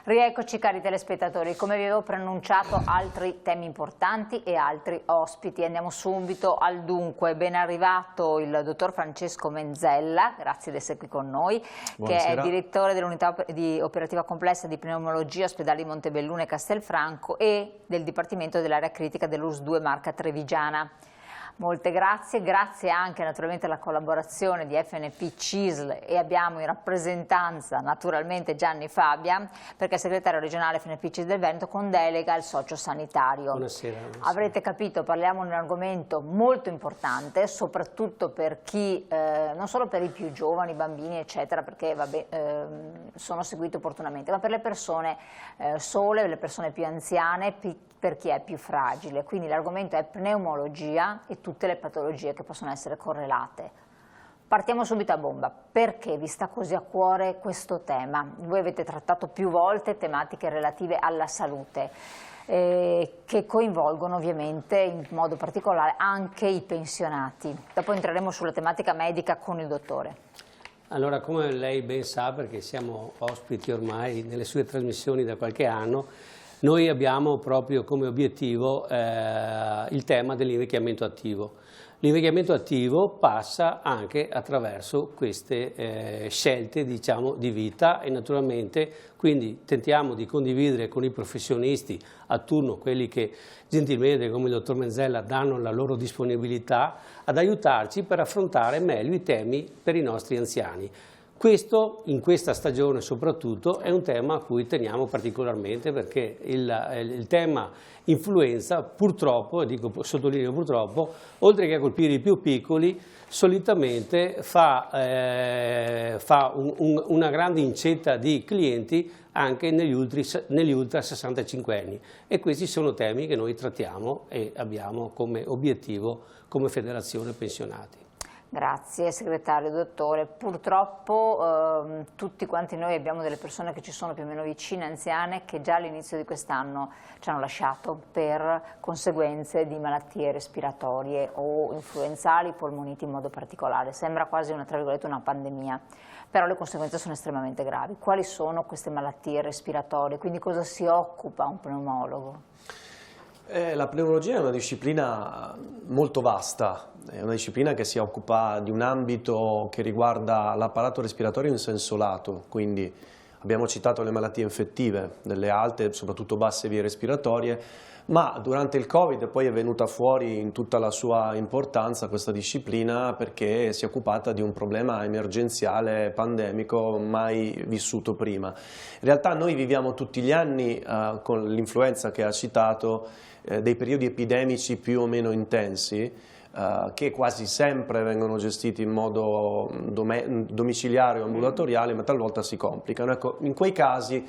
Rieccoci cari telespettatori, come vi avevo preannunciato altri temi importanti e altri ospiti. Andiamo subito al dunque. Ben arrivato il dottor Francesco Menzella, grazie di essere qui con noi, Buonasera. che è direttore dell'unità operativa complessa di pneumologia ospedali Montebelluna e Castelfranco e del Dipartimento dell'area critica dell'URSS 2 Marca Trevigiana. Molte grazie, grazie anche naturalmente alla collaborazione di FNP CISL e abbiamo in rappresentanza naturalmente Gianni Fabian, perché è segretario regionale FNP CISL del Veneto con delega al sociosanitario. Buonasera. Avrete capito, parliamo di un argomento molto importante, soprattutto per chi, non solo per i più giovani, bambini eccetera, perché vabbè, sono seguiti opportunamente, ma per le persone sole, le persone più anziane, per chi è più fragile. Quindi l'argomento è pneumologia e tutte le patologie che possono essere correlate. Partiamo subito a bomba. Perché vi sta così a cuore questo tema? Voi avete trattato più volte tematiche relative alla salute, che coinvolgono ovviamente in modo particolare anche i pensionati. Dopo entreremo sulla tematica medica con il dottore. Allora, come lei ben sa, perché siamo ospiti ormai nelle sue trasmissioni da qualche anno, noi abbiamo proprio come obiettivo il tema dell'invecchiamento attivo. L'invecchiamento attivo passa anche attraverso queste scelte, diciamo, di vita e naturalmente quindi tentiamo di condividere con i professionisti a turno, quelli che gentilmente come il dottor Menzella danno la loro disponibilità ad aiutarci per affrontare meglio i temi per i nostri anziani. Questo, in questa stagione soprattutto, è un tema a cui teniamo particolarmente perché il tema influenza purtroppo, e dico sottolineo purtroppo, oltre che a colpire i più piccoli, solitamente fa una grande incetta di clienti anche negli ultra 65 anni e questi sono temi che noi trattiamo e abbiamo come obiettivo come Federazione Pensionati. Grazie segretario, dottore. Purtroppo tutti quanti noi abbiamo delle persone che ci sono più o meno vicine, anziane, che già all'inizio di quest'anno ci hanno lasciato per conseguenze di malattie respiratorie o influenzali, polmoniti in modo particolare. Sembra quasi tra virgolette una pandemia, però le conseguenze sono estremamente gravi. Quali sono queste malattie respiratorie? Quindi cosa si occupa un pneumologo? La pneumologia è una disciplina molto vasta, è una disciplina che si occupa di un ambito che riguarda l'apparato respiratorio in senso lato, quindi abbiamo citato le malattie infettive, delle alte, soprattutto basse vie respiratorie, ma durante il Covid poi è venuta fuori in tutta la sua importanza questa disciplina perché si è occupata di un problema emergenziale pandemico mai vissuto prima. In realtà noi viviamo tutti gli anni con l'influenza che ha citato dei periodi epidemici più o meno intensi che quasi sempre vengono gestiti in modo domiciliare o ambulatoriale, ma talvolta si complicano. Ecco, in quei casi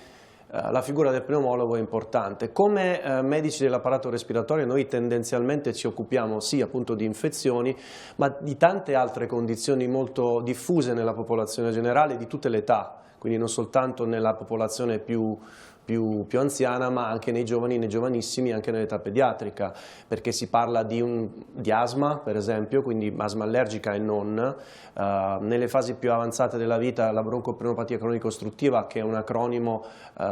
la figura del pneumologo è importante. Come medici dell'apparato respiratorio noi tendenzialmente ci occupiamo sì appunto di infezioni, ma di tante altre condizioni molto diffuse nella popolazione generale di tutte le età, quindi non soltanto nella popolazione più anziana, ma anche nei giovani, nei giovanissimi, anche nell'età pediatrica, perché si parla di asma, per esempio, quindi asma allergica e non, nelle fasi più avanzate della vita la broncopneumopatia cronico-ostruttiva, che è un acronimo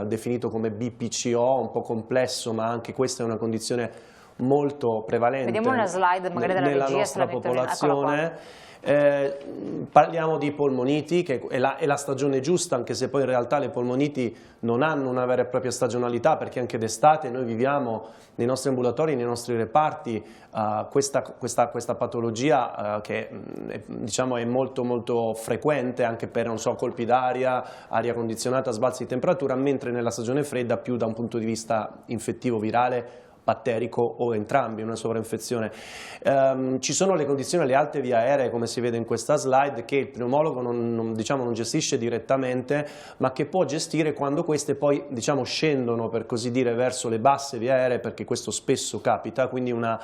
definito come BPCO, un po' complesso, ma anche questa è una condizione molto prevalente. Vediamo una slide magari della nella regia, nostra popolazione. Parliamo di polmoniti, che è la stagione giusta, anche se poi in realtà le polmoniti non hanno una vera e propria stagionalità, perché anche d'estate noi viviamo nei nostri ambulatori, nei nostri reparti, questa patologia che diciamo è molto frequente anche per non so, colpi d'aria, aria condizionata, sbalzi di temperatura, mentre nella stagione fredda più da un punto di vista infettivo virale, batterico o entrambi, una sovrainfezione. Ci sono le condizioni alle alte vie aeree, come si vede in questa slide, che il pneumologo non gestisce direttamente, ma che può gestire quando queste poi scendono, per così dire, verso le basse vie aeree, perché questo spesso capita, quindi una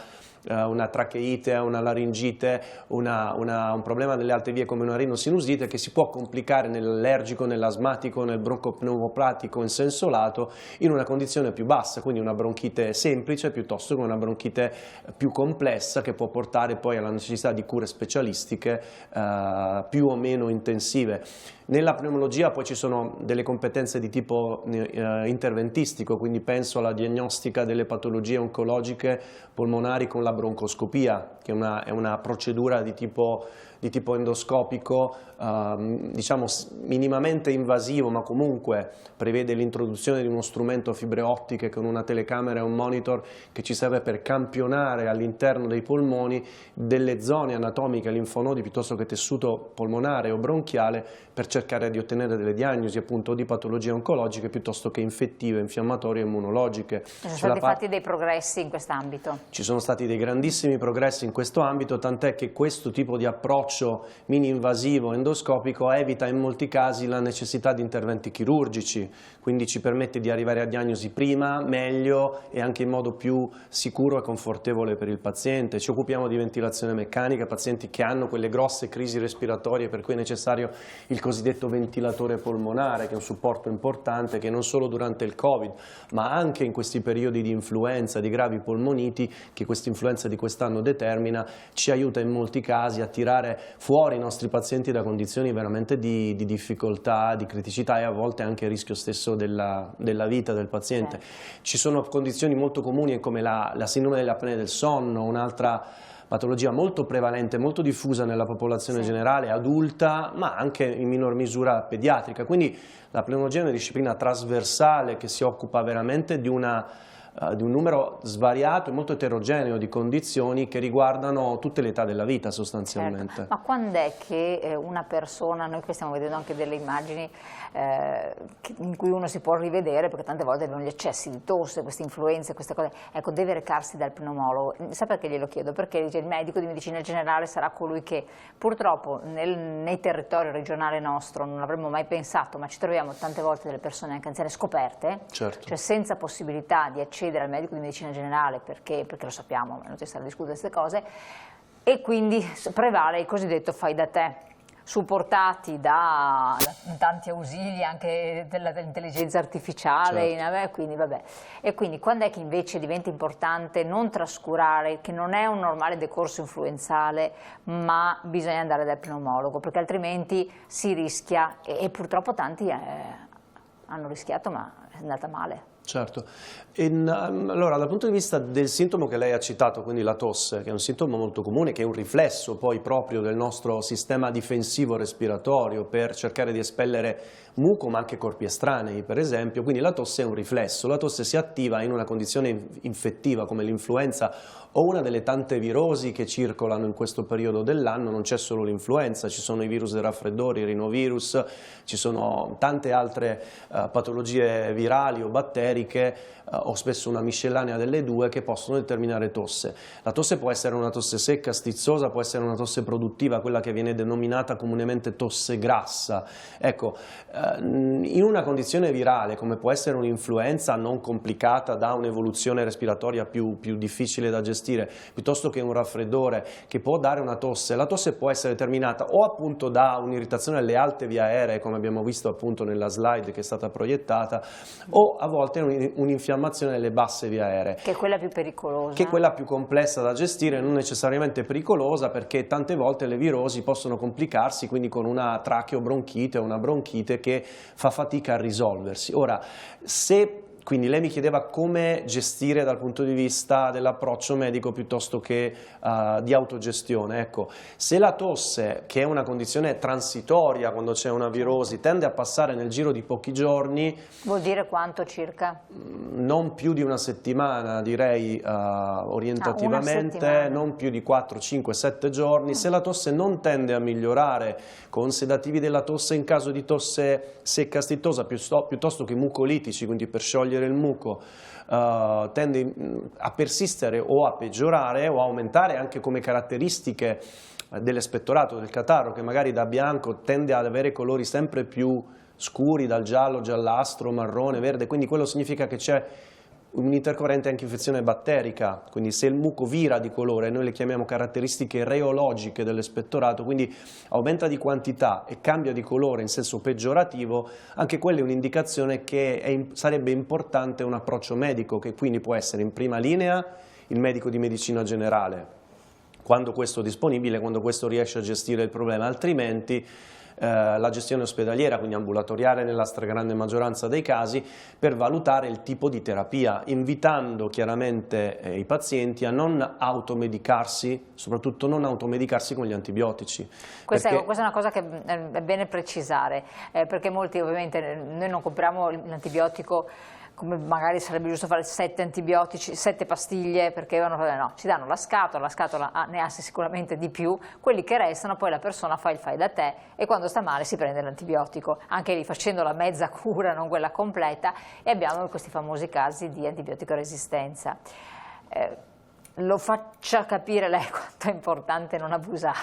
tracheite, una laringite, un problema nelle alte vie come una rinosinusite che si può complicare nell'allergico, nell'asmatico, nel broncopneumopatico in senso lato in una condizione più bassa, quindi una bronchite semplice piuttosto che una bronchite più complessa che può portare poi alla necessità di cure specialistiche più o meno intensive. Nella pneumologia poi ci sono delle competenze di tipo interventistico, quindi penso alla diagnostica delle patologie oncologiche polmonari con la broncoscopia, che è una procedura di tipo endoscopico, diciamo minimamente invasivo, ma comunque prevede l'introduzione di uno strumento a fibre ottiche con una telecamera e un monitor che ci serve per campionare all'interno dei polmoni delle zone anatomiche, linfonodi piuttosto che tessuto polmonare o bronchiale, per cercare di ottenere delle diagnosi appunto di patologie oncologiche piuttosto che infettive, infiammatorie e immunologiche. Sono stati fatti dei progressi in quest'ambito? Ci sono stati dei grandissimi progressi in questo ambito, tant'è che questo tipo di approccio mini-invasivo endoscopico evita in molti casi la necessità di interventi chirurgici, quindi ci permette di arrivare a diagnosi prima, meglio e anche in modo più sicuro e confortevole per il paziente. Ci occupiamo di ventilazione meccanica, pazienti che hanno quelle grosse crisi respiratorie per cui è necessario il cosiddetto ventilatore polmonare, che è un supporto importante che non solo durante il Covid, ma anche in questi periodi di influenza, di gravi polmoniti che questa influenza di quest'anno determina, ci aiuta in molti casi a tirare fuori i nostri pazienti da condizioni veramente di difficoltà, di criticità e a volte anche il rischio stesso della vita del paziente. Ci sono condizioni molto comuni come la sindrome dell'apnea del sonno, un'altra patologia molto prevalente, molto diffusa nella popolazione generale, adulta, ma anche in minor misura pediatrica. Quindi la pneumologia è una disciplina trasversale che si occupa veramente di un numero svariato e molto eterogeneo di condizioni che riguardano tutte le età della vita sostanzialmente. Certo. Ma quando è che una persona, noi qui stiamo vedendo anche delle immagini in cui uno si può rivedere, perché tante volte abbiamo gli eccessi di tosse, queste influenze, queste cose, ecco, deve recarsi dal pneumologo. Sa perché glielo chiedo? Perché il medico di medicina generale sarà colui che purtroppo nei territori regionali nostro non avremmo mai pensato, ma ci troviamo tante volte delle persone anche anziane scoperte, cioè senza possibilità di accedere al medico di medicina generale perché lo sappiamo, non c'è stare a discutere queste cose, e quindi prevale il cosiddetto fai da te, supportati da tanti ausili anche dell'intelligenza artificiale, quindi vabbè. E quindi quando è che invece diventa importante non trascurare che non è un normale decorso influenzale, ma bisogna andare dal pneumologo, perché altrimenti si rischia e purtroppo tanti hanno rischiato, ma è andata male. Certo. Allora, dal punto di vista del sintomo che lei ha citato, quindi la tosse, che è un sintomo molto comune, che è un riflesso poi proprio del nostro sistema difensivo respiratorio per cercare di espellere muco ma anche corpi estranei per esempio, quindi la tosse è un riflesso, la tosse si attiva in una condizione infettiva come l'influenza o una delle tante virosi che circolano in questo periodo dell'anno. Non c'è solo l'influenza, ci sono i virus dei raffreddori, i rinovirus, ci sono tante altre patologie virali o batteriche o spesso una miscellanea delle due che possono determinare tosse. La tosse può essere una tosse secca, stizzosa, può essere una tosse produttiva, quella che viene denominata comunemente tosse grassa. Ecco, in una condizione virale come può essere un'influenza non complicata da un'evoluzione respiratoria più difficile da gestire, piuttosto che un raffreddore che può dare una tosse, la tosse può essere determinata o appunto da un'irritazione alle alte vie aeree, come abbiamo visto appunto nella slide che è stata proiettata, o a volte un'infiammazione nelle basse vie aeree. Che è quella più pericolosa. Che è quella più complessa da gestire, non necessariamente pericolosa, perché tante volte le virosi possono complicarsi, quindi con una tracheobronchite o una bronchite che fa fatica a risolversi. Ora, quindi lei mi chiedeva come gestire dal punto di vista dell'approccio medico piuttosto che di autogestione. Ecco, se la tosse, che è una condizione transitoria quando c'è una virosi, tende a passare nel giro di pochi giorni... Vuol dire quanto circa? Non più di una settimana, direi orientativamente, non più di 4, 5, 7 giorni. Se la tosse non tende a migliorare con sedativi della tosse in caso di tosse secca stitosa piuttosto che mucolitici, quindi per sciogliere il muco, tende a persistere o a peggiorare o a aumentare anche come caratteristiche dell'espettorato, del catarro, che magari da bianco tende ad avere colori sempre più scuri, dal giallo, giallastro, marrone, verde, quindi quello significa che c'è un'intercorrente anche infezione batterica, quindi se il muco vira di colore, noi le chiamiamo caratteristiche reologiche dell'espettorato, quindi aumenta di quantità e cambia di colore in senso peggiorativo, anche quella è un'indicazione che sarebbe importante un approccio medico, che quindi può essere in prima linea il medico di medicina generale, quando questo è disponibile, quando questo riesce a gestire il problema, altrimenti la gestione ospedaliera, quindi ambulatoriale nella stragrande maggioranza dei casi, per valutare il tipo di terapia, invitando chiaramente i pazienti a non automedicarsi, soprattutto non automedicarsi con gli antibiotici. Questa è una cosa che è bene precisare, perché molti ovviamente, noi non compriamo l'antibiotico come magari sarebbe giusto fare 7 antibiotici, 7 pastiglie, perché no, ci danno la scatola ne ha sicuramente di più, quelli che restano poi la persona fa il fai da te e quando sta male si prende l'antibiotico, anche lì facendo la mezza cura, non quella completa, e abbiamo questi famosi casi di antibiotico resistenza. Lo faccia capire lei quanto è importante non abusare.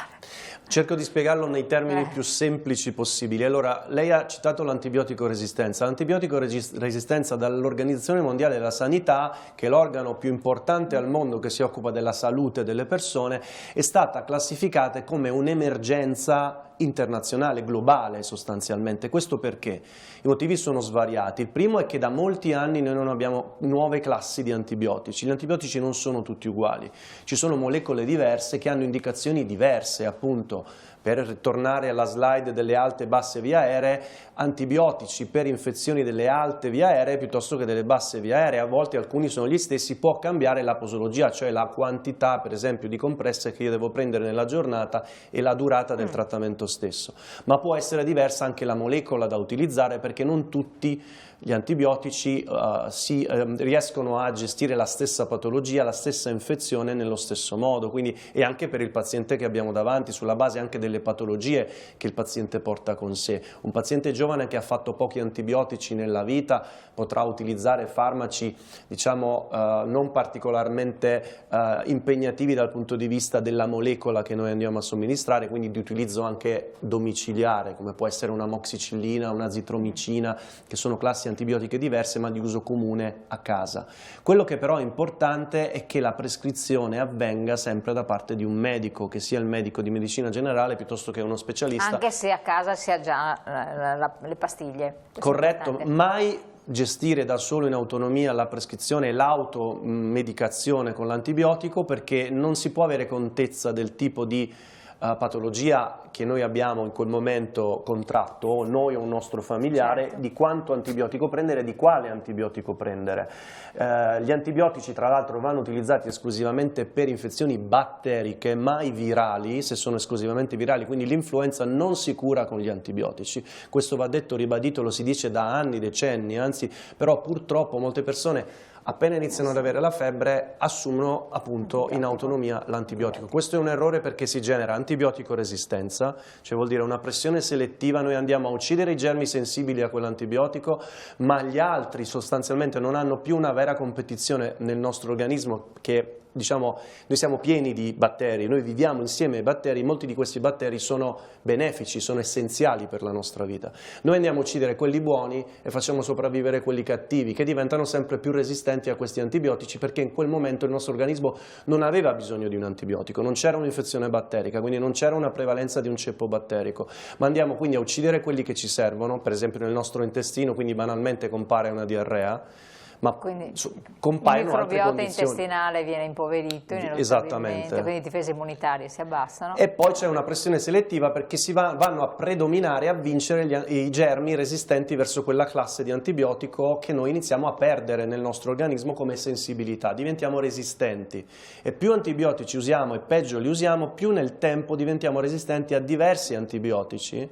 Cerco di spiegarlo nei termini più semplici possibili. Allora, lei ha citato l'antibiotico resistenza. L'antibiotico resistenza dall'Organizzazione Mondiale della Sanità, che è l'organo più importante al mondo che si occupa della salute delle persone, è stata classificata come un'emergenza internazionale, globale sostanzialmente. Questo perché? I motivi sono svariati. Il primo è che da molti anni noi non abbiamo nuove classi di antibiotici. Gli antibiotici non sono tutti uguali, ci sono molecole diverse che hanno indicazioni diverse, appunto. Per ritornare alla slide delle alte e basse vie aeree, antibiotici per infezioni delle alte vie aeree piuttosto che delle basse vie aeree, a volte alcuni sono gli stessi, può cambiare la posologia, cioè la quantità per esempio di compresse che io devo prendere nella giornata e la durata del trattamento stesso, ma può essere diversa anche la molecola da utilizzare, perché non tutti gli antibiotici riescono a gestire la stessa patologia, la stessa infezione nello stesso modo, quindi, e anche per il paziente che abbiamo davanti, sulla base anche delle patologie che il paziente porta con sé. Un paziente giovane che ha fatto pochi antibiotici nella vita potrà utilizzare farmaci, diciamo, non particolarmente impegnativi dal punto di vista della molecola che noi andiamo a somministrare, quindi di utilizzo anche domiciliare, come può essere un'amoxicillina, un'azitromicina, che sono classi antibiotiche diverse ma di uso comune a casa. Quello che però è importante è che la prescrizione avvenga sempre da parte di un medico, che sia il medico di medicina generale piuttosto che uno specialista. Anche se a casa si ha già le pastiglie. Corretto, mai gestire da solo in autonomia la prescrizione e l'automedicazione con l'antibiotico, perché non si può avere contezza del tipo di patologia che noi abbiamo in quel momento contratto, o noi o un nostro familiare, certo, di quanto antibiotico prendere, di quale antibiotico prendere. Gli antibiotici tra l'altro vanno utilizzati esclusivamente per infezioni batteriche, mai virali. Se sono esclusivamente virali, quindi l'influenza non si cura con gli antibiotici. Questo va detto, ribadito, lo si dice da anni, decenni, anzi, però purtroppo molte persone appena iniziano ad avere la febbre assumono appunto in autonomia l'antibiotico. Questo è un errore, perché si genera antibiotico resistenza, cioè vuol dire una pressione selettiva, noi andiamo a uccidere i germi sensibili a quell'antibiotico, ma gli altri sostanzialmente non hanno più una vera competizione nel nostro organismo, che diciamo, noi siamo pieni di batteri, noi viviamo insieme ai batteri, molti di questi batteri sono benefici, sono essenziali per la nostra vita. Noi andiamo a uccidere quelli buoni e facciamo sopravvivere quelli cattivi, che diventano sempre più resistenti a questi antibiotici, perché in quel momento il nostro organismo non aveva bisogno di un antibiotico, non c'era un'infezione batterica, quindi non c'era una prevalenza di un ceppo batterico, ma andiamo quindi a uccidere quelli che ci servono, per esempio nel nostro intestino, quindi banalmente compare una diarrea, ma quindi compaiono il altre microbiota condizioni. intestinale viene impoverito, Esattamente. quindi le difese immunitarie si abbassano. E poi c'è una pressione selettiva, perché vanno a predominare, a vincere i germi resistenti verso quella classe di antibiotico che noi iniziamo a perdere nel nostro organismo come sensibilità, diventiamo resistenti, e più antibiotici usiamo e peggio li usiamo, più nel tempo diventiamo resistenti a diversi antibiotici.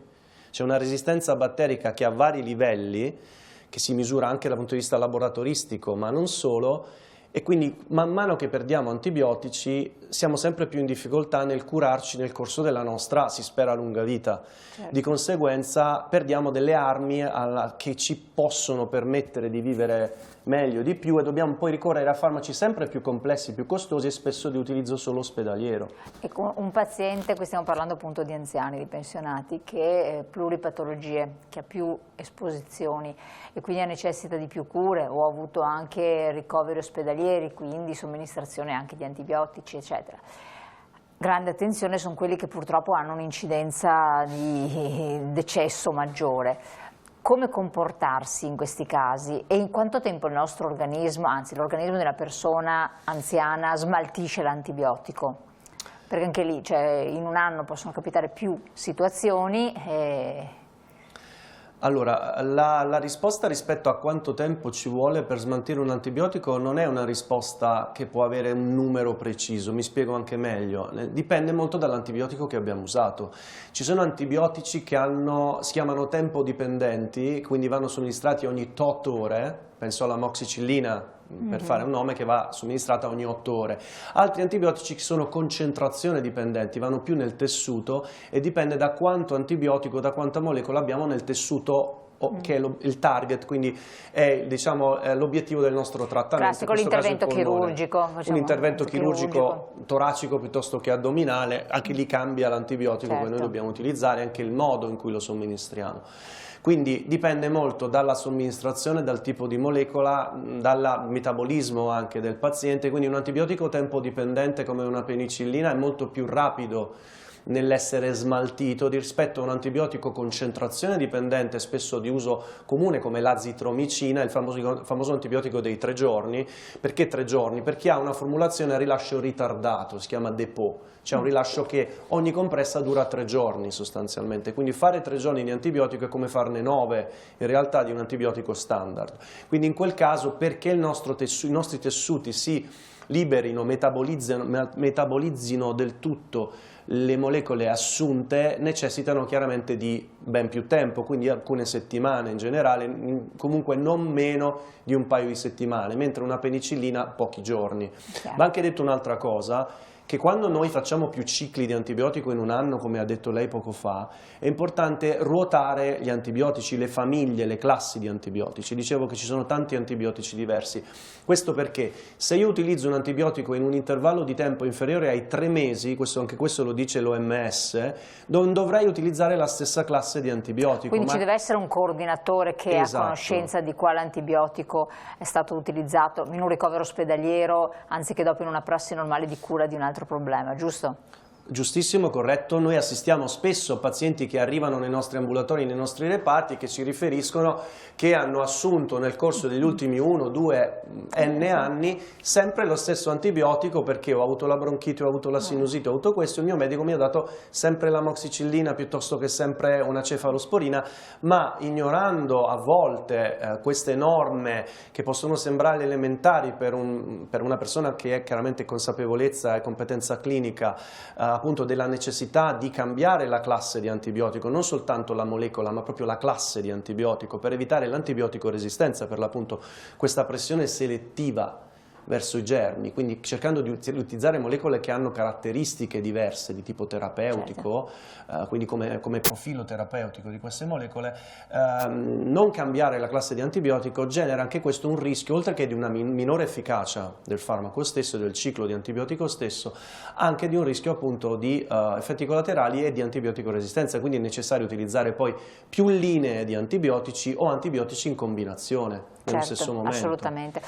C'è una resistenza batterica che ha vari livelli, che si misura anche dal punto di vista laboratoristico, ma non solo, e quindi man mano che perdiamo antibiotici siamo sempre più in difficoltà nel curarci nel corso della nostra, si spera, lunga vita. Certo. Di conseguenza perdiamo delle armi che ci possono permettere di vivere meglio, di più, e dobbiamo poi ricorrere a farmaci sempre più complessi, più costosi e spesso di utilizzo solo ospedaliero. Ecco, un paziente, qui stiamo parlando appunto di anziani, di pensionati, che ha pluripatologie, che ha più esposizioni e quindi necessita di più cure, o ha avuto anche ricoveri ospedalieri, quindi somministrazione anche di antibiotici, eccetera. Grande attenzione, sono quelli che purtroppo hanno un'incidenza di decesso maggiore. Come comportarsi in questi casi e in quanto tempo il nostro organismo, anzi l'organismo della persona anziana, smaltisce l'antibiotico? Perché anche lì, cioè, in un anno possono capitare più situazioni. Allora, la risposta rispetto a quanto tempo ci vuole per smaltire un antibiotico non è una risposta che può avere un numero preciso, mi spiego anche meglio. Dipende molto dall'antibiotico che abbiamo usato. Ci sono antibiotici che si chiamano tempo dipendenti, quindi vanno somministrati ogni 8 ore, penso all'amoxicillina, per fare un nome, che va somministrata ogni 8 ore. Altri antibiotici che sono concentrazione dipendenti, vanno più nel tessuto e dipende da quanto antibiotico, da quanta molecola abbiamo nel tessuto che è il target, quindi è, diciamo, l'obiettivo del nostro trattamento. Classico, l'intervento chirurgico. Un intervento chirurgico toracico piuttosto che addominale, anche lì cambia l'antibiotico che noi dobbiamo utilizzare, anche il modo in cui lo somministriamo. Quindi dipende molto dalla somministrazione, dal tipo di molecola, dal metabolismo anche del paziente, quindi un antibiotico tempo dipendente come una penicillina è molto più rapido nell'essere smaltito rispetto a un antibiotico concentrazione dipendente, spesso di uso comune come l'azitromicina, il famoso antibiotico dei 3 giorni. Perché 3 giorni? Perché ha una formulazione a rilascio ritardato, si chiama dépôt, c'è un rilascio che ogni compressa dura 3 giorni sostanzialmente, quindi fare 3 giorni di antibiotico è come farne 9 in realtà di un antibiotico standard. Quindi in quel caso, perché i nostri tessuti si liberino, metabolizzino del tutto le molecole assunte, necessitano chiaramente di ben più tempo, quindi alcune settimane in generale, comunque non meno di un paio di settimane, mentre una penicillina pochi giorni. Va anche detto un'altra cosa, che quando noi facciamo più cicli di antibiotico in un anno, come ha detto lei poco fa, è importante ruotare gli antibiotici, le famiglie, le classi di antibiotici. Dicevo che ci sono tanti antibiotici diversi. Questo perché se io utilizzo un antibiotico in un intervallo di tempo inferiore ai 3 mesi, anche questo lo dice l'OMS, non dovrei utilizzare la stessa classe di antibiotico. Quindi ci deve essere un coordinatore che ha conoscenza di quale antibiotico è stato utilizzato in un ricovero ospedaliero, anziché dopo in una prassi normale di cura di un altro problema, giusto? Giustissimo, corretto. Noi assistiamo spesso a pazienti che arrivano nei nostri ambulatori, nei nostri reparti, che ci riferiscono che hanno assunto nel corso degli ultimi 1, 2, n anni sempre lo stesso antibiotico perché ho avuto la bronchite, ho avuto la sinusite, ho avuto questo, il mio medico mi ha dato sempre l'amoxicillina piuttosto che sempre una cefalosporina, ma ignorando a volte queste norme che possono sembrare elementari per una persona che è chiaramente consapevolezza e competenza clinica, appunto della necessità di cambiare la classe di antibiotico, non soltanto la molecola ma proprio la classe di antibiotico per evitare l'antibiotico resistenza, per l'appunto questa pressione selettiva verso i germi, quindi cercando di utilizzare molecole che hanno caratteristiche diverse di tipo terapeutico, quindi come profilo terapeutico di queste molecole, non cambiare la classe di antibiotico genera anche questo un rischio, oltre che di una minore efficacia del farmaco stesso, del ciclo di antibiotico stesso, anche di un rischio appunto di effetti collaterali e di antibiotico resistenza, quindi è necessario utilizzare poi più linee di antibiotici o antibiotici in combinazione nello stesso momento. Assolutamente.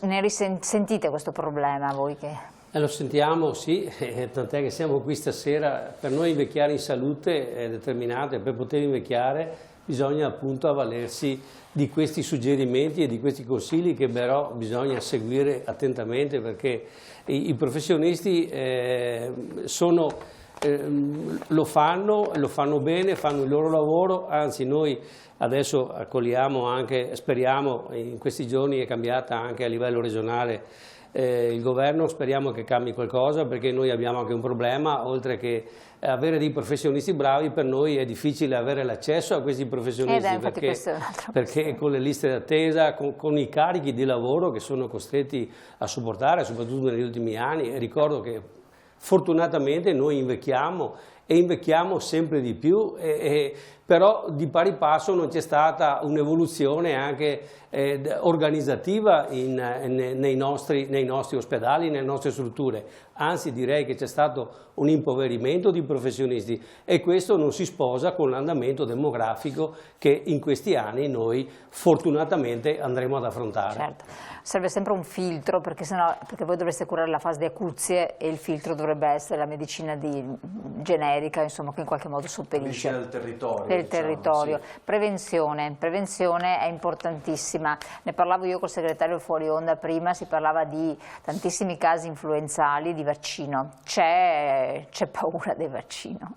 Ne risentite questo problema voi? Lo sentiamo, sì, tant'è che siamo qui stasera. Per noi invecchiare in salute è determinato e per poter invecchiare bisogna appunto avvalersi di questi suggerimenti e di questi consigli che però bisogna seguire attentamente, perché i professionisti lo fanno bene, fanno il loro lavoro, anzi noi adesso accogliamo anche, speriamo, in questi giorni è cambiata anche a livello regionale il governo, speriamo che cambi qualcosa, perché noi abbiamo anche un problema, oltre che avere dei professionisti bravi, per noi è difficile avere l'accesso a questi professionisti, perché con le liste d'attesa, con i carichi di lavoro che sono costretti a sopportare, soprattutto negli ultimi anni. E ricordo che fortunatamente noi invecchiamo e invecchiamo sempre di più, però di pari passo non c'è stata un'evoluzione anche organizzativa nei nostri ospedali, nelle nostre strutture. Anzi, direi che c'è stato un impoverimento di professionisti e questo non si sposa con l'andamento demografico che in questi anni noi fortunatamente andremo ad affrontare. Certo. Serve sempre un filtro, perché voi dovreste curare la fase di acuzie e il filtro dovrebbe essere la medicina generica, insomma, che in qualche modo sopperisce. Medicina del territorio. Del territorio. Sì. Prevenzione è importantissima. Ne parlavo io col segretario fuori onda prima, si parlava di tantissimi casi influenzali di vaccino, c'è paura del vaccino.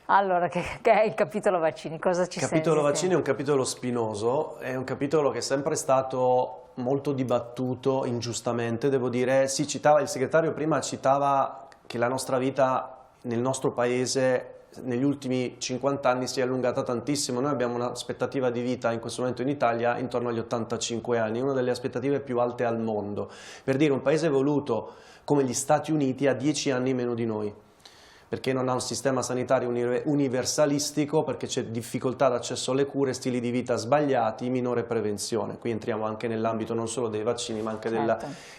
Allora, che è il capitolo vaccini? Cosa ci Il capitolo senti? vaccini è un capitolo spinoso, è un capitolo che è sempre stato molto dibattuto, ingiustamente, devo dire. Si citava, il segretario prima citava che la nostra vita nel nostro paese negli ultimi 50 anni si è allungata tantissimo. Noi abbiamo un'aspettativa di vita in questo momento in Italia intorno agli 85 anni, una delle aspettative più alte al mondo. Per dire, un paese evoluto come gli Stati Uniti ha 10 anni meno di noi, perché non ha un sistema sanitario universalistico, perché c'è difficoltà d'accesso alle cure, stili di vita sbagliati, minore prevenzione. Qui entriamo anche nell'ambito non solo dei vaccini, ma anche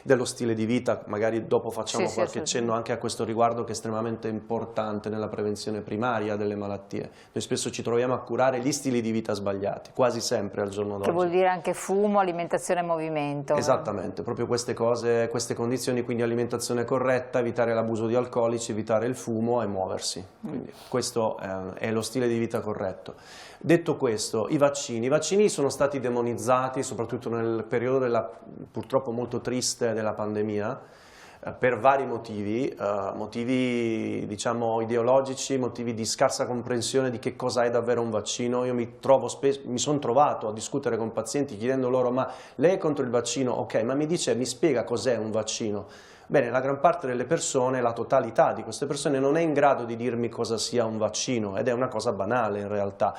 dello stile di vita. Magari dopo facciamo qualche cenno anche a questo riguardo, che è estremamente importante nella prevenzione primaria delle malattie. Noi spesso ci troviamo a curare gli stili di vita sbagliati, quasi sempre al giorno d'oggi. Che vuol dire anche fumo, alimentazione e movimento. Esattamente, proprio queste cose, queste condizioni, quindi alimentazione corretta, evitare l'abuso di alcolici, evitare il fumo e muoversi. Quindi questo è lo stile di vita corretto. Detto questo, i vaccini sono stati demonizzati soprattutto nel periodo purtroppo molto triste della pandemia, per vari motivi, motivi diciamo ideologici, motivi di scarsa comprensione di che cosa è davvero un vaccino. Io mi sono trovato a discutere con pazienti chiedendo loro: ma lei è contro il vaccino? Ok, ma mi spiega cos'è un vaccino? Bene, la gran parte delle persone, la totalità di queste persone non è in grado di dirmi cosa sia un vaccino, ed è una cosa banale in realtà.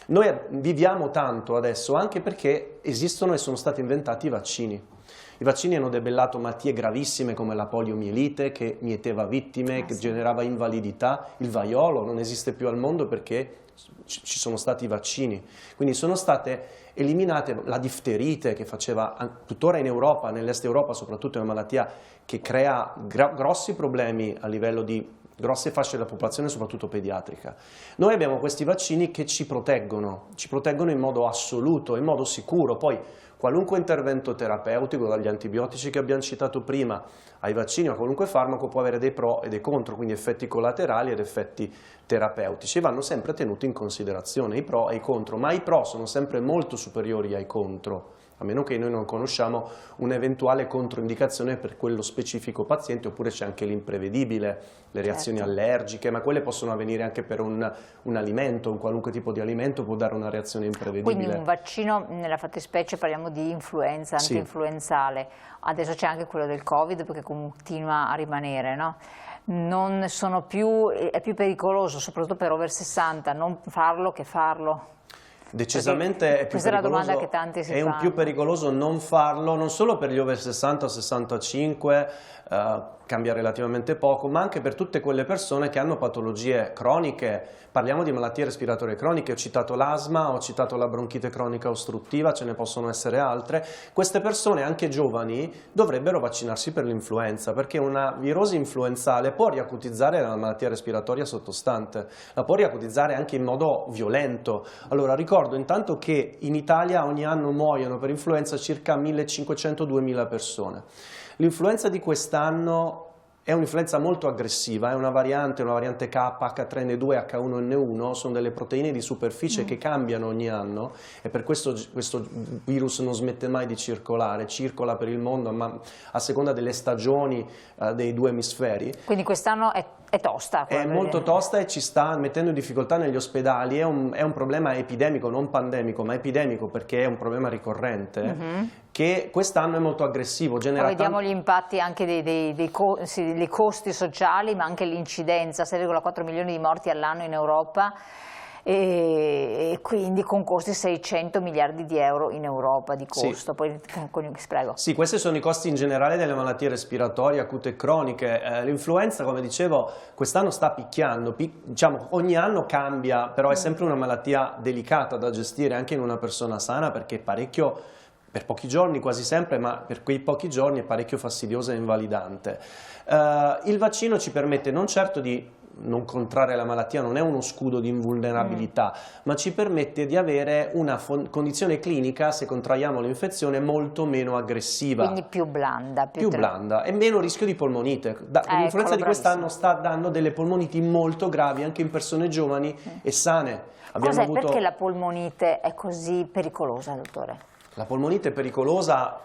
Noi viviamo tanto adesso anche perché esistono e sono stati inventati i vaccini. I vaccini hanno debellato malattie gravissime come la poliomielite, che mieteva vittime, che generava invalidità. Il vaiolo non esiste più al mondo perché ci sono stati i vaccini. Quindi sono state eliminate la difterite, che faceva tuttora in Europa, nell'est Europa soprattutto, è una malattia che crea grossi problemi a livello di grosse fasce della popolazione, soprattutto pediatrica. Noi abbiamo questi vaccini che ci proteggono in modo assoluto, in modo sicuro. Poi qualunque intervento terapeutico, dagli antibiotici che abbiamo citato prima, ai vaccini, a qualunque farmaco, può avere dei pro e dei contro, quindi effetti collaterali ed effetti terapeutici, e vanno sempre tenuti in considerazione i pro e i contro, ma i pro sono sempre molto superiori ai contro, a meno che noi non conosciamo un'eventuale controindicazione per quello specifico paziente, oppure c'è anche l'imprevedibile, le reazioni allergiche, ma quelle possono avvenire anche per un alimento, un qualunque tipo di alimento può dare una reazione imprevedibile. Quindi un vaccino, nella fattispecie parliamo di influenza, antinfluenzale, adesso c'è anche quello del Covid perché continua a rimanere, no? Non sono più, è più pericoloso, soprattutto per over 60, non farlo che farlo. Decisamente è più questa pericoloso, è la domanda che tanti si fanno. È più pericoloso non farlo, non solo per gli over 60 o 65, cambia relativamente poco, ma anche per tutte quelle persone che hanno patologie croniche. Parliamo di malattie respiratorie croniche, ho citato l'asma, ho citato la bronchite cronica ostruttiva, ce ne possono essere altre. Queste persone, anche giovani, dovrebbero vaccinarsi per l'influenza, perché una virosi influenzale può riacutizzare la malattia respiratoria sottostante, la può riacutizzare anche in modo violento. Allora ricordo intanto che in Italia ogni anno muoiono per influenza circa 1500-2000 persone. L'influenza di quest'anno è un'influenza molto aggressiva, è una variante K, H3N2, H1N1, sono delle proteine di superficie che cambiano ogni anno, e per questo virus non smette mai di circolare, circola per il mondo, ma a seconda delle stagioni dei due emisferi. Quindi quest'anno è tosta. È molto tosta e ci sta mettendo in difficoltà negli ospedali, è un problema epidemico, non pandemico, ma epidemico, perché è un problema ricorrente, che quest'anno è molto aggressivo. Vediamo gli impatti anche dei costi sociali, ma anche l'incidenza, 6,4 milioni di morti all'anno in Europa, e quindi con costi 600 miliardi di euro in Europa di costo. Poi, prego. Sì, questi sono i costi in generale delle malattie respiratorie acute e croniche. L'influenza, come dicevo, quest'anno sta picchiando, diciamo, ogni anno cambia, però è sempre una malattia delicata da gestire anche in una persona sana, perché è parecchio, per pochi giorni quasi sempre, ma per quei pochi giorni è parecchio fastidiosa e invalidante. Il vaccino ci permette non certo di non contrarre la malattia, non è uno scudo di invulnerabilità, ma ci permette di avere una condizione clinica, se contraiamo l'infezione, molto meno aggressiva. Quindi più blanda. Più blanda e meno rischio di polmonite. L'influenza di quest'anno sta dando delle polmoniti molto gravi anche in persone giovani e sane. Perché la polmonite è così pericolosa, dottore? La polmonite è pericolosa,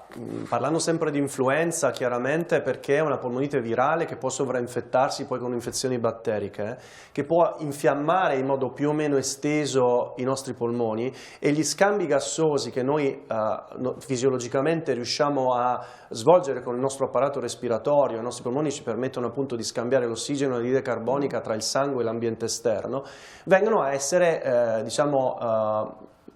parlando sempre di influenza, chiaramente, perché è una polmonite virale che può sovrainfettarsi poi con infezioni batteriche, che può infiammare in modo più o meno esteso i nostri polmoni, e gli scambi gassosi che noi fisiologicamente riusciamo a svolgere con il nostro apparato respiratorio, i nostri polmoni ci permettono appunto di scambiare l'ossigeno e l'anidride carbonica tra il sangue e l'ambiente esterno, vengono a essere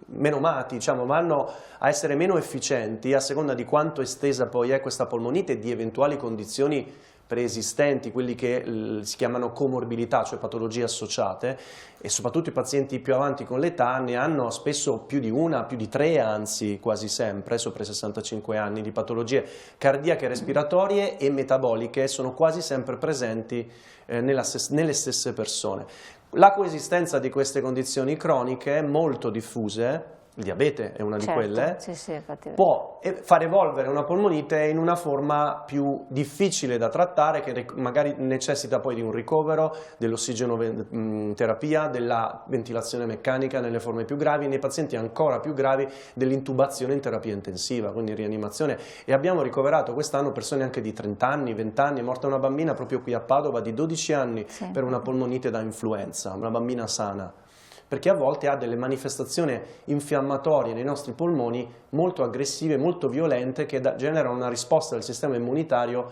menomati, diciamo, vanno a essere meno efficienti a seconda di quanto estesa poi è questa polmonite e di eventuali condizioni preesistenti, quelli che si chiamano comorbilità, cioè patologie associate, e soprattutto i pazienti più avanti con l'età ne hanno spesso più di una, più di tre, anzi quasi sempre, sopra i 65 anni, di patologie cardiache, respiratorie e metaboliche sono quasi sempre presenti nelle stesse persone. La coesistenza di queste condizioni croniche molto diffuse, il diabete è una di quelle, può far evolvere una polmonite in una forma più difficile da trattare, che magari necessita poi di un ricovero, dell'ossigenoterapia, della ventilazione meccanica nelle forme più gravi, nei pazienti ancora più gravi dell'intubazione in terapia intensiva, quindi in rianimazione. E abbiamo ricoverato quest'anno persone anche di 30 anni, 20 anni, è morta una bambina proprio qui a Padova di 12 anni per una polmonite da influenza, una bambina sana, perché a volte ha delle manifestazioni infiammatorie nei nostri polmoni molto aggressive, molto violente, che generano una risposta del sistema immunitario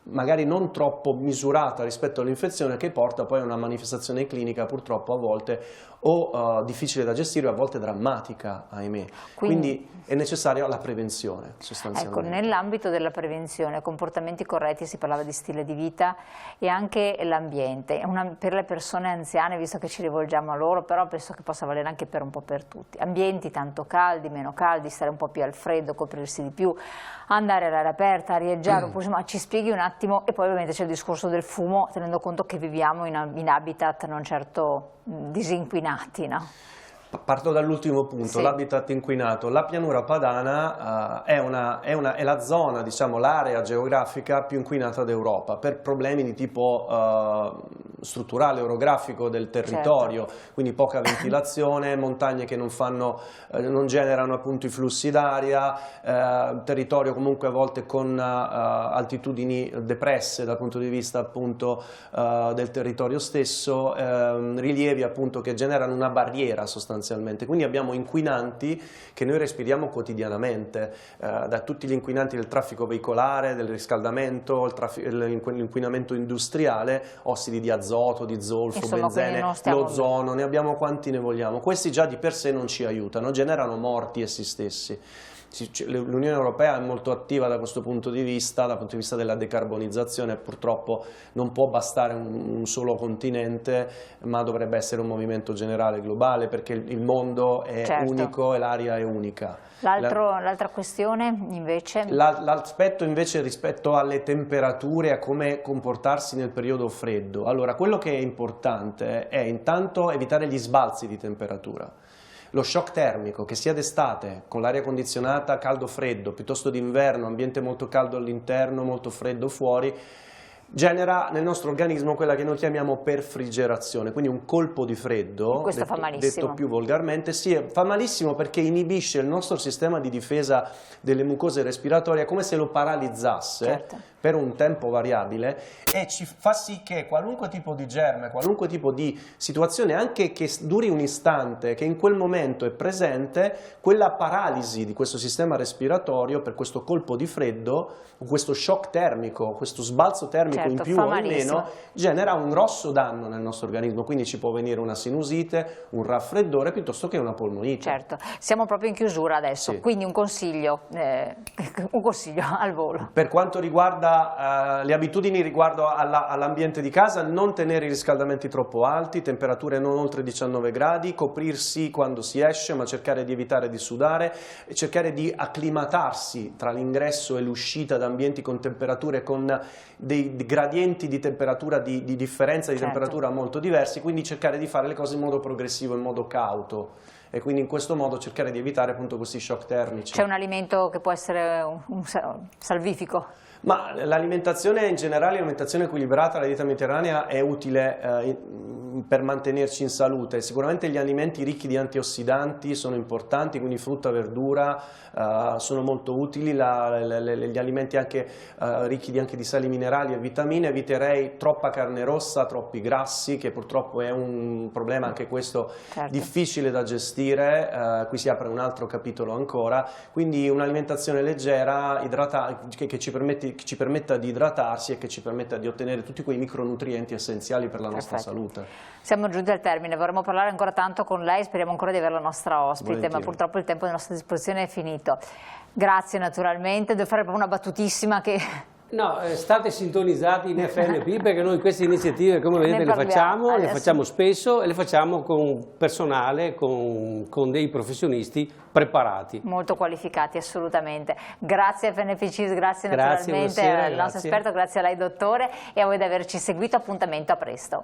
magari non troppo misurata rispetto all'infezione, che porta poi a una manifestazione clinica purtroppo a volte o difficile da gestire, a volte drammatica, ahimè. Quindi è necessaria la prevenzione, sostanzialmente. Ecco, nell'ambito della prevenzione, comportamenti corretti, si parlava di stile di vita e anche l'ambiente. Per le persone anziane, visto che ci rivolgiamo a loro, però penso che possa valere anche per un po' per tutti. Ambienti tanto caldi, meno caldi, stare un po' più al freddo, coprirsi di più, andare all'aria aperta, arieggiare, insomma, ci spieghi un attimo. E poi ovviamente c'è il discorso del fumo, tenendo conto che viviamo in habitat non certo disinquinati, no? Parto dall'ultimo punto, l'habitat inquinato. La pianura padana è la zona, diciamo, l'area geografica più inquinata d'Europa per problemi di tipo strutturale, orografico del territorio, quindi poca ventilazione, montagne che non generano appunto i flussi d'aria, territorio comunque a volte con altitudini depresse dal punto di vista appunto del territorio stesso, rilievi appunto che generano una barriera sostanzialmente. Quindi abbiamo inquinanti che noi respiriamo quotidianamente, da tutti gli inquinanti del traffico veicolare, del riscaldamento, l'inquinamento industriale, ossidi di azoto, di zolfo, benzene, l'ozono, ne abbiamo quanti ne vogliamo. Questi già di per sé non ci aiutano, generano morti essi stessi. L'Unione Europea è molto attiva da questo punto di vista, dal punto di vista della decarbonizzazione. Purtroppo non può bastare un solo continente, ma dovrebbe essere un movimento generale globale, perché il mondo è unico e l'aria è unica. L'altra questione invece? L'aspetto invece rispetto alle temperature e a come comportarsi nel periodo freddo. Allora, quello che è importante è intanto evitare gli sbalzi di temperatura. Lo shock termico, che sia d'estate con l'aria condizionata caldo-freddo, piuttosto d'inverno, ambiente molto caldo all'interno, molto freddo fuori, genera nel nostro organismo quella che noi chiamiamo perfrigerazione, quindi un colpo di freddo, detto più volgarmente. Sì, fa malissimo perché inibisce il nostro sistema di difesa delle mucose respiratorie, come se lo paralizzasse per un tempo variabile, e ci fa sì che qualunque tipo di germe, qualunque tipo di situazione, anche che duri un istante, che in quel momento è presente, quella paralisi di questo sistema respiratorio per questo colpo di freddo, questo shock termico, questo sbalzo termico in più o in meno, genera un grosso danno nel nostro organismo, quindi ci può venire una sinusite, un raffreddore, piuttosto che una polmonite. Certo, siamo proprio in chiusura adesso, quindi un consiglio al volo. Per quanto riguarda le abitudini riguardo all'ambiente di casa, non tenere i riscaldamenti troppo alti, temperature non oltre 19 gradi, coprirsi quando si esce, ma cercare di evitare di sudare, e cercare di acclimatarsi tra l'ingresso e l'uscita da ambienti con temperature, con dei gradienti di temperatura, di differenza di temperatura molto diversi, quindi cercare di fare le cose in modo progressivo, in modo cauto, e quindi in questo modo cercare di evitare appunto questi shock termici. C'è un alimento che può essere un salvifico? Ma l'alimentazione in generale, l'alimentazione equilibrata, la dieta mediterranea è utile per mantenerci in salute. Sicuramente gli alimenti ricchi di antiossidanti sono importanti, quindi frutta, verdura sono molto utili, gli alimenti anche ricchi anche di sali minerali e vitamine. Eviterei troppa carne rossa, troppi grassi, che purtroppo è un problema anche questo difficile da gestire, qui si apre un altro capitolo ancora, quindi un'alimentazione leggera, che ci permetta di idratarsi e che ci permetta di ottenere tutti quei micronutrienti essenziali per la nostra salute. Siamo giunti al termine, vorremmo parlare ancora tanto con lei, speriamo ancora di avere la nostra ospite, Volentieri. ma purtroppo il tempo a nostra disposizione è finito. Grazie naturalmente, devo fare proprio una battutissima che... No, state sintonizzati in FNP perché noi queste iniziative, come vedete, le facciamo spesso e le facciamo con personale, con dei professionisti preparati. Molto qualificati, assolutamente. Grazie a FNPCIS, grazie naturalmente al nostro esperto, grazie a lei dottore e a voi di averci seguito. Appuntamento a presto.